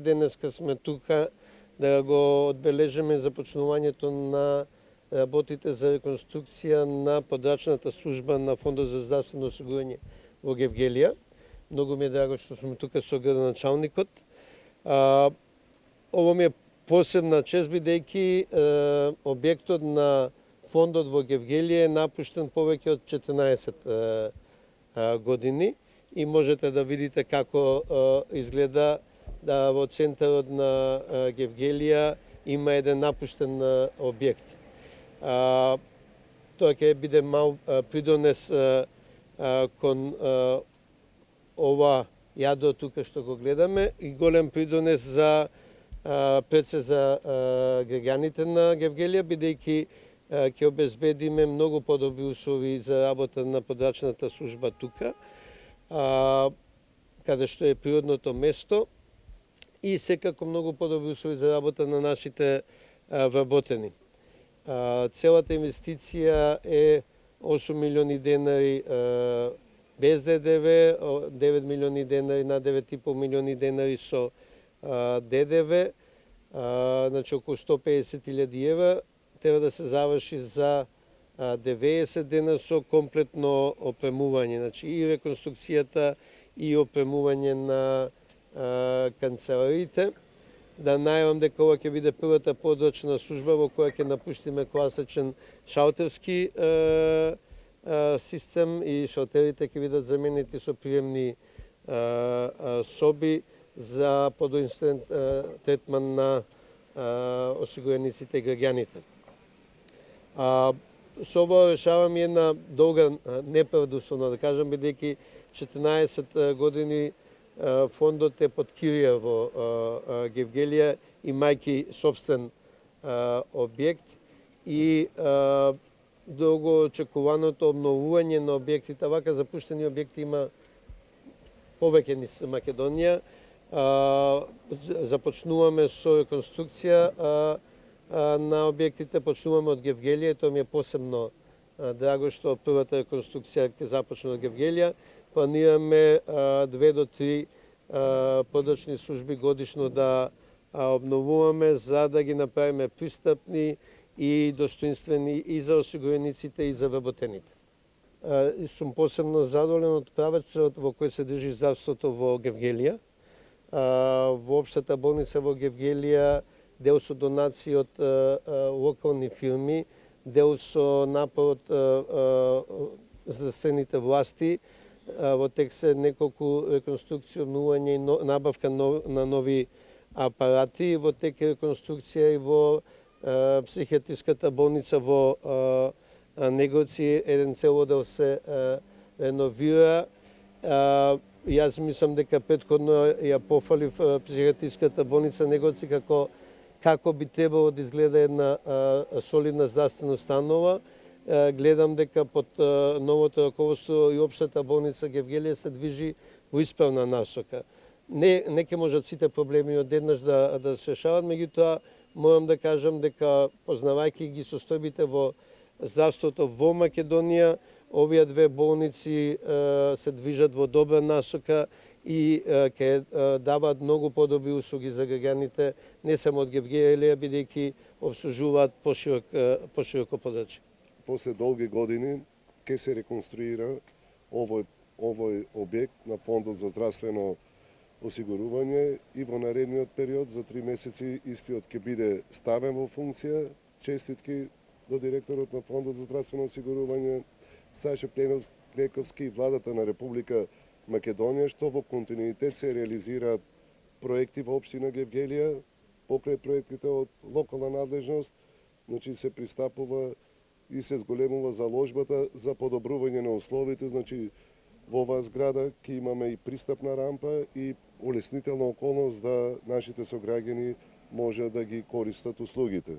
Денеска сме тука да го одбележиме започнувањето на работите за реконструкција на подрачната служба на Фондот за здравствено осигурање во Гевгелија. Многу ми е драго што сме тука со градоначалникот. Ово ми е посебна чест бидејќи објектот на фондот во Гевгелија е напуштен повеќе од 14 години и можете да видите како изгледа да во центарот на Гевгелија има еден напуштен објект. Тоа ќе биде мал придонес кон ова јадро тука што го гледаме и голем придонес за пред се за граѓаните на Гевгелија, бидејќи ќе обезбедиме многу подобри услови за работа на подрачната служба тука, каде што е природното место, и секако многу подобри услови за работа на нашите вработени. Целата инвестиција е 8 милиони денари без ДДВ, 9 милиони денари на 9,5 милиони денари со ДДВ, значи околу 150.000 евра, треба да се заврши за 90 дена со комплетно опремување, значи и реконструкцијата и опремување на канцелариите. Да најавам дека ова ќе биде првата подрачна служба во која ќе напуштиме класичен шалтерски систем и шалтерите ќе бидат заменети со приемни соби за подостоен третман на осигурениците и граѓаните. Со ова решавам една долга неправда, да кажам, бидејќи 14 години фондот е под кирија во Гевгелија, имајќи собствен објект и долго очекуваното обновување на објектите. Вака запуштени објекти има повеќе низ Македонија. Започнуваме со реконструкција на објектите, почнуваме од Гевгелија, тоа ми е посебно драго што првата реконструкција ќе започне од Гевгелија. Планираме 2 до 3 подрачни служби годишно да обновуваме за да ги направиме пристапни и достоинствени и за осигурениците и за вработените. Сум посебно задоволен од правецот во кој се држи здравството во Гевгелија. Во општата болница во Гевгелија дел со донации од локални фирми, дел со напор од здравствените власти. Во тек се неколку реконструкции, обновување и набавка на нови апарати. Во тек е реконструкција и во психијатриската болница во Негоци, еден цел одел се реновира. Јас мислам дека претходно ја пофалив психијатриската болница Негоци како би требало да изгледа една солидна здравствена установа. Гледам дека под новото раководство и општата болница Гевгелија се движи во исправна насока. Не ќе можат сите проблеми одеднаш да се решават, меѓутоа морам да кажам дека познавајќи ги состојбите во здравството во Македонија, овие две болници се движат во добра насока и ќе даваат многу подобри услуги за граѓаните, не само од Гевгелија, бидејќи обслужуваат пошироко подрачје. После долги години ќе се реконструира овој објект на Фондот за здравствено осигурување и во наредниот период за 3 месеци истиот ќе биде ставен во функција. Честитки до директорот на Фондот за здравствено осигурување Саша Пленковски и владата на Република Македонија, што во континуитет се реализираат проекти во општина Гевгелија, покрај проектите од локална надлежност, значи се пристапува и се зголемува заложбата за подобрување на условите, значи во оваа зграда ќе имаме и пристапна рампа и улеснителна околност да нашите сограѓани може да ги користат услугите.